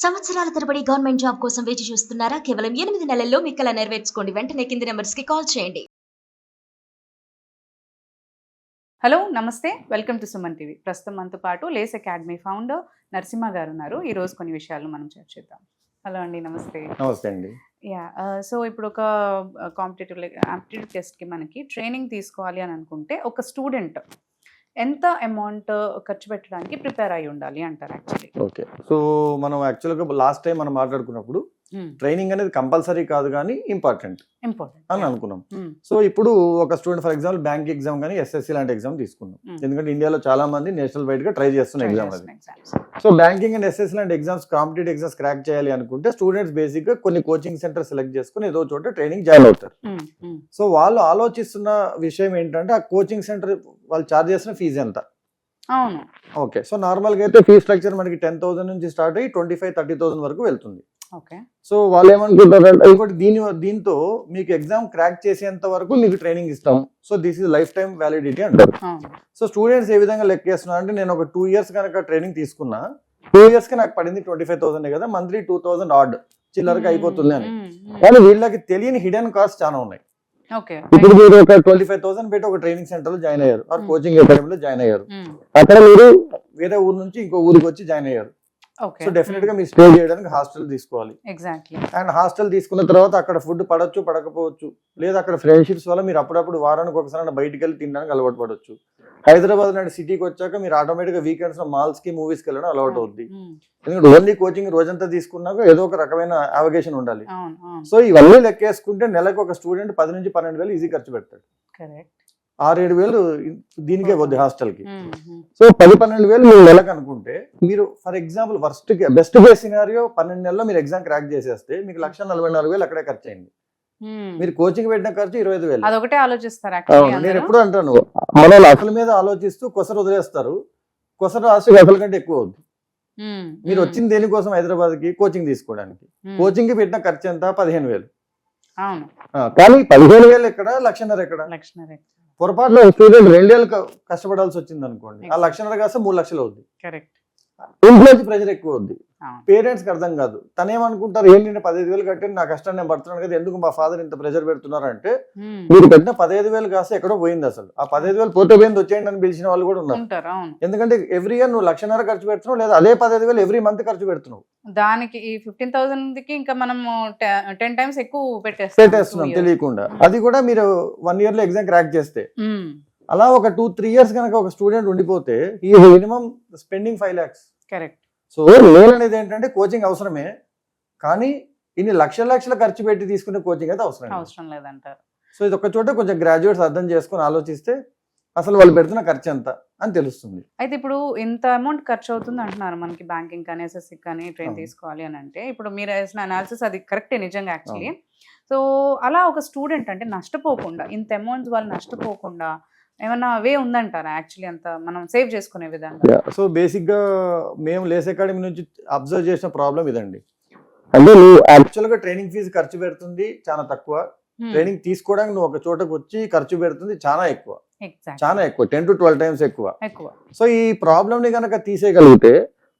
సంవత్సరాల తరబడి government job కోసం వేచి చూస్తున్నారా? కేవలం 8 నెలల్లో మీ కల నెరవేర్చుకోండి. వెంటనే కింది నెంబర్స్‌కి కాల్ చేయండి. హలో నమస్తే, వెల్కమ్ టు సుమన్ టీవీ. ప్రస్తుతం మనతో పాటు లేస్ అకాడమీ ఫౌండర్ నరసింహ గారు ఉన్నారు. ఈ రోజు కొన్ని విషయాలు మనం చర్చిద్దాం. హలో అండి, నమస్తే. నమస్తే అండి. సో ఇప్పుడు ఒక కాంపిటేటివ్ ఆప్టిట్యూడ్ టెస్ట్కి మనకి ట్రైనింగ్ తీసుకోవాలి అని అనుకుంటే ఒక స్టూడెంట్ ఎంత అమౌంట్ ఖర్చు పెట్టడానికి ప్రిపేర్ అయి ఉండాలి అంటారు యాక్చువల్లీ? ఓకే, సో మనం యాక్చువల్గా లాస్ట్ టైం మనం మాట్లాడుకున్నప్పుడు ట్రైనింగ్ అనేది కంపల్సరీ కాదు కానీ ఇంపార్టెంట్ అని అనుకున్నాం. సో ఇప్పుడు ఒక student for example bank exam కానీ ఎస్ఎస్సి లాంటి ఎగ్జామ్ తీసుకున్నాం. ఎందుకంటే ఇండియాలో చాలా మంది నేషనల్ వైడ్ గా ట్రై చేస్తున్న ఎగ్జామ్ అది. సో బ్యాంకింగ్ అండ్ ఎస్ఎస్సి లాంటి ఎగ్జామ్స్, కాంపిటేటివ్ ఎగ్జామ్స్ క్రాక్ చేయాలి అనుకుంటే స్టూడెంట్స్ బేసిక్ గా కొన్ని కోచింగ్ సెంటర్ సెలెక్ట్ చేసుకుని ఏదో చోట ట్రైనింగ్ జాయిన్ అవుతారు. సో వాళ్ళు ఆలోచిస్తున్న విషయం ఏంటంటే ఆ కోచింగ్ సెంటర్ వాళ్ళు ఛార్జ్ చేసిన ఫీజు ఎంత. అవును, ఓకే. సో నార్మల్ గా అయితే ఫీ స్ట్రక్చర్ మనకి 10,000 నుంచి స్టార్ట్ అయ్యి 25,000-30,000 వరకు వెళ్తుంది. సో వాళ్ళు ఏమనుకుంటారంటే ఇంకోటి దీంతో మీకు ఎగ్జామ్ క్రాక్ చేసేంత వరకు మీకు ట్రైనింగ్ ఇస్తాం. So this is life time validity అంటారు. సో స్టూడెంట్స్ ఏ విధంగా లెక్కేస్తున్నారు అంటే నేను ఒక 2 years కనుక ట్రైనింగ్ తీసుకున్నా 2 years కి నాకు పడింది 25,000 కదా, మంత్లీ 2,000 ఆడ్ చిల్లరకి అయిపోతుంది అని. కానీ వీళ్ళకి తెలియని హిడెన్ కాస్ట్ చాలా ఉన్నాయి. ఇప్పుడు మీరు ఒక 25,000 పెట్టి ఒక ట్రైనింగ్ సెంటర్ లో జాయిన్ అయ్యారు, ఆర్ కోచింగ్ అకాడమీలో జాయిన్ అయ్యారు. అక్కడ మీరు వేరే ఊరు నుంచి ఇంకో ఊరికి వచ్చి జాయిన్ అయ్యారు. సో డెఫినెట్ గా మీరు స్టే చేయడానికి హాస్టల్ తీసుకోవాలి. అండ్ హాస్టల్ తీసుకున్న తర్వాత అక్కడ ఫుడ్ పడవచ్చు, పడకపోవచ్చు. లేదా అక్కడ ఫ్రెండ్షిప్స్ వల్ల మీరు అప్పుడప్పుడు వారానికి ఒకసారి బయటికి వెళ్ళి తినడానికి అలవాటు పడవచ్చు. హైదరాబాద్ లాంటి సిటీకి వచ్చాక మీరు ఆటోమేటిక్ గా వీకెండ్స్ లో మాల్స్ కి, మూవీస్ కి వెళ్ళడం అలవాటు అవుద్ది. ఎందుకంటే ఓన్లీ కోచింగ్ రోజంతా తీసుకున్నాక ఏదో ఒక రకమైన అవగేషన్ ఉండాలి. సో ఇవన్నీ లెక్కేసుకుంటే నెలకు ఒక స్టూడెంట్ 10,000 నుంచి 12,000 ఈజీ ఖర్చు పెడతాడు. 6-7,000 దీనికే వద్దు హాస్టల్ కి. సో 10-12,000 మీరు నెలకు అనుకుంటే మీరు for example best case scenario 12 నెలల్లో మీరు ఎగ్జామ్ క్రాక్ చేసేస్తే మీకు 1,44,000 అక్కడే ఖర్చు అయింది. మీరు కోచింగ్ పెట్టిన ఖర్చు 25,000. అదొకటే ఆలోచిస్తారు. నేను ఎప్పుడు అంటాను, మన అసలు మీద ఆలోచిస్తూ కొసరు వదిలేస్తారు. కొసరు ఆస్తి అసలు కంటే ఎక్కువ అవుద్ది. మీరు వచ్చింది దేనికోసం? హైదరాబాద్ కి కోచింగ్ తీసుకోవడానికి. కోచింగ్ కి పెట్టిన ఖర్చు ఎంత? 15,000. కానీ 15,000 ఎక్కడ, 1,50,000 ఎక్కడ? పొరపాటులో స్టూడెంట్ 2 ఏళ్ళు కష్టపడాల్సి వచ్చింది అనుకోండి, ఆ 1,50,000 కాస్త 3 లక్షలు అవుద్ది. ఇంట్లో ప్రెషర్ ఎక్కువ అవుద్ది. పేరెంట్స్ కి అర్థం కాదు. తనేమనుకుంటారు, ఏంటి నేను 15,000 కట్టాను, నా కష్టాన్ని నేను పడుతున్నాను కదా, ఎందుకు మా ఫాదర్ ఇంత ప్రెషర్ పెడుతున్నారు అంటే మీరు పెట్టిన 15,000 కాస్త ఎక్కడో పోయింది. అసలు ఆ 15,000 పోతే పోయింది, వచ్చేయండి అని పిలిచిన వాళ్ళు కూడా ఉన్నారు. ఎందుకంటే ఎవ్రీ ఇయర్ నువ్వు 1,50,000 ఖర్చు పెడుతున్నావు, లేదా అదే 15,000 ఎవ్రీ మంత్ ఖర్చు పెడుతున్నావు. దానికి ఈ 15,000 కి ఇంకా మనం 10 times ఎక్కువ పెట్టేస్తున్నాం తెలియకుండా. అది కూడా మీరు 1 year లో ఎగ్జామ్ క్రాక్ చేస్తే. అలా ఒక 2-3 years కనుక ఒక స్టూడెంట్ ఉండిపోతే ఈ minimum spending 5 lakhs. Correct. So loan అనేది ఏంటంటే కోచింగ్ అవసరమే, కానీ ఇన్ని లక్షల ఖర్చు పెట్టి తీసుకునే కోచింగ్ అయితే అవసరం లేదంటారు. సో ఇది ఒక చోట కొంచెం గ్రాడ్యుయేట్స్ అర్థం చేసుకుని ఆలోచిస్తే అసలు వాళ్ళు పెడుతున్న ఖర్చు ఎంత అని తెలుస్తుంది. అయితే ఇప్పుడు ఇంత అమౌంట్ ఖర్చు అవుతుంది అంటున్నారు మనకి బ్యాంకింగ్ కానీ ఎస్ఎస్సి కానీ ట్రైన్ తీసుకోవాలి అని అంటే, ఇప్పుడు మీరు వేసిన అనాలిసిస్ అది కరెక్టే నిజంగా యాక్చువల్లీ. సో అలా ఒక స్టూడెంట్ అంటే నష్టపోకుండా, ఇంత అమౌంట్ వాళ్ళు నష్టపోకుండా ఏమన్నా వే ఉందంటారా యాక్చువల్లీ అంత మనం సేవ్ చేసుకునే విధంగా? సో బేసిక్ గా మేము లేస్ అకాడమీ నుంచి అబ్జర్వ్ చేసిన ప్రాబ్లం ఇదండి. అంటే నువ్వు యాక్చువల్ గా ట్రైనింగ్ ఫీజు ఖర్చు పెడుతుంది చాలా తక్కువ, ట్రైనింగ్ తీసుకోవడానికి నువ్వు ఒక చోటకు వచ్చి ఖర్చు పెడుతుంది చాలా ఎక్కువ, 10 to 12 times ఎక్కువ. సో ఈ ప్రాబ్లమ్ ని కనుక తీసేయగలిగితే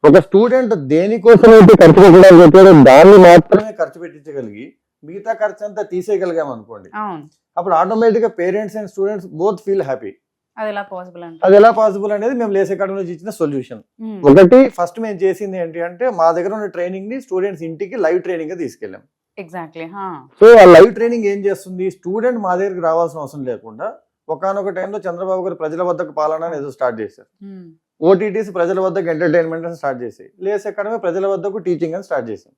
ఒక స్టూడెంట్ దేనికోసం అయితే ఖర్చు పెట్టడానికి దాన్ని మాత్రమే ఖర్చు పెట్టించగలిగి మిగతా ఖర్చు అంతా తీసేయగలిగాం అనుకోండి, అప్పుడు ఆటోమేటిక్ గా parents and students both feel happy. అది ఎలా పాసిబుల్ అనేది మేము లేస్ అకాడమీ నుంచి ఇచ్చిన సొల్యూషన్. ఒకటి, ఫస్ట్ మేము చేసింది ఏంటి అంటే మా దగ్గర ఉన్న ట్రైనింగ్ ని స్టూడెంట్స్ ఇంటికి లైవ్ ట్రైనింగ్ గా తీసుకెళ్ళాం. సో ఆ లైవ్ ట్రైనింగ్ ఏం చేస్తుంది, స్టూడెంట్ మా దగ్గరికి రావాల్సిన అవసరం లేకుండా ఒకానొక టైంలో చంద్రబాబు గారు ప్రజల వద్దకు పాలన ఏదో స్టార్ట్ చేశారు. ఓటీటీస్ ప్రజల వద్దకు ఎంటర్టైన్మెంట్ అని స్టార్ట్ చేసాయి, లేస్ అకాడమీ ప్రజల వద్దకు టీచింగ్ అని స్టార్ట్ చేసాం.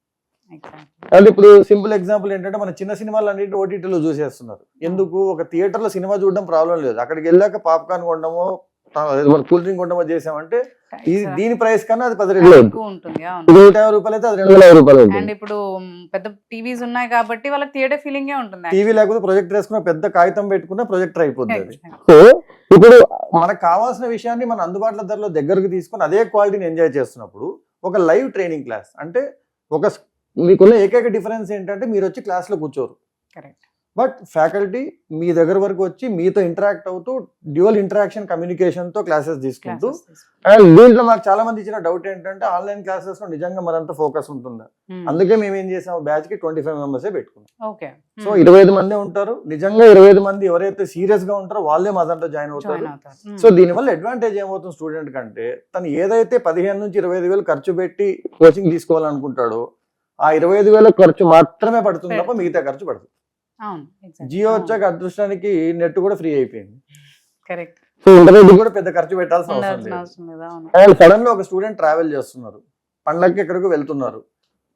అంటే ఇప్పుడు సింపుల్ ఎగ్జాంపుల్ ఏంటంటే మన చిన్న సినిమాలు అన్నింటి ఓటీటీలో చూసేస్తున్నారు. ఎందుకు? ఒక థియేటర్ లో సినిమా చూడడం ప్రాబ్లం లేదు, అక్కడికి వెళ్ళాక పాప్కార్న్ కొనడమో కూల్ డ్రింక్ కొనడమో చేసామంటే దీని ప్రైస్ కన్నా అది 10 రెట్లు ఉంటుంది. 150 రూపాయలు అయితే అది 250 రూపాయలు. అండ్ ఇప్పుడు పెద్ద టీవీస్ ఉన్నాయి కాబట్టి వాళ్ళకి థియేటర్ ఫీలింగ్ ఉంటుంది. టీవీ లేకపోతే ప్రొజెక్టర్ వేసుకున్న పెద్ద కాగితం పెట్టుకున్న ప్రొజెక్టర్ అయిపోతుంది. సో ఇప్పుడు మనకు కావాల్సిన విషయాన్ని మన అందుబాటులో ధరలో దగ్గరకు తీసుకుని అదే క్వాలిటీని ఎంజాయ్ చేస్తున్నప్పుడు ఒక లైవ్ ట్రైనింగ్ క్లాస్ అంటే మీకున్న ఏకైక డిఫరెన్స్ ఏంటంటే మీరు వచ్చి క్లాస్ లో కూర్చోరు. బట్ ఫ్యాకల్టీ మీ దగ్గర వరకు వచ్చి మీతో ఇంటరాక్ట్ అవుతూ డ్యూయల్ ఇంటరాక్షన్ కమ్యూనికేషన్ తో క్లాసెస్ తీసుకుంటూ, అండ్ దీంట్లో మాకు చాలా మంది ఇచ్చిన డౌట్ ఏంటంటే ఆన్లైన్ క్లాసెస్ లో నిజంగా మరంత ఫోకస్ ఉంటుందా, అందుకే మేము ఏం చేసాం బ్యాచ్ కి 25 మెంబర్స్ పెట్టుకున్నాం. ఓకే. సో 25 మంది ఉంటారు, నిజంగా 25 మంది ఎవరైతే సీరియస్ గా ఉంటారో వాళ్ళే మా దాంట్లో జాయిన్ అవుతారు. సో దీనివల్ల అడ్వాంటేజ్ ఏమవుతుంది స్టూడెంట్ కంటే, తను ఏదైతే 15 నుంచి 25,000 ఖర్చు పెట్టి కోచింగ్ తీసుకోవాలనుకుంటాడో ఆ 25,000 ఖర్చు మాత్రమే పడుతుంది తప్ప మిగతా ఖర్చు పడుతుంది. జియో వచ్చాక అదృష్టానికి నెట్ కూడా ఫ్రీ అయిపోయింది. కరెక్ట్. సో ఇంటర్నెట్ కూడా పెద్ద ఖర్చు పెట్టాల్సిన అవసరం లేదు. అండ్ సడన్ గా ఒక స్టూడెంట్ ట్రావెల్ చేస్తున్నారు, పండగకి ఎక్కడికి వెళ్తున్నారు,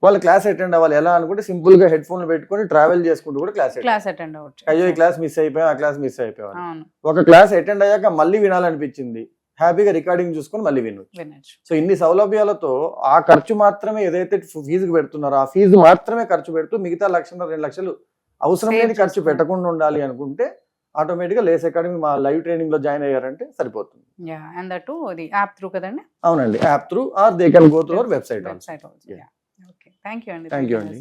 వాళ్ళు క్లాస్ అటెండ్ అవ్వాలి ఎలా అనుకుంటే సింపుల్ గా హెడ్ ఫోన్లు పెట్టుకొని ట్రావెల్ చేసుకుంటూ కూడా క్లాస్ అటెండ్ అవ్వచ్చు. అయ్యో ఈ క్లాస్ మిస్ అయిపోయాం, ఆ క్లాస్ మిస్ అయిపోయాం. ఒక క్లాస్ అటెండ్ అయ్యాక మళ్ళీ వినాలనిపించింది, హ్యాపీగా రికార్డింగ్ చూసుకొని మళ్ళీ వినొచ్చు. సో ఇన్ని సౌలభ్యాలతో ఆ ఖర్చు మాత్రమే ఏదైతే ఫీజుకి పెడుతున్నారో ఆ ఫీజు మాత్రమే ఖర్చు పెడుతూ మిగతా 1,00,000 2 లక్షలు అవసరం లేని ఖర్చు పెట్టకుండా ఉండాలి అనుకుంటే ఆటోమేటిక్ గా లేస్ అకాడమీ మా లైవ్ ట్రైనింగ్ లో జాయిన్ అయ్యారంటే సరిపోతుంది. అండ్ దట్ యాప్ త్రూ కదండి? అవునండి, app through or they can go through our website. Okay, thank you అండి. థ్యాంక్ యూ అండి.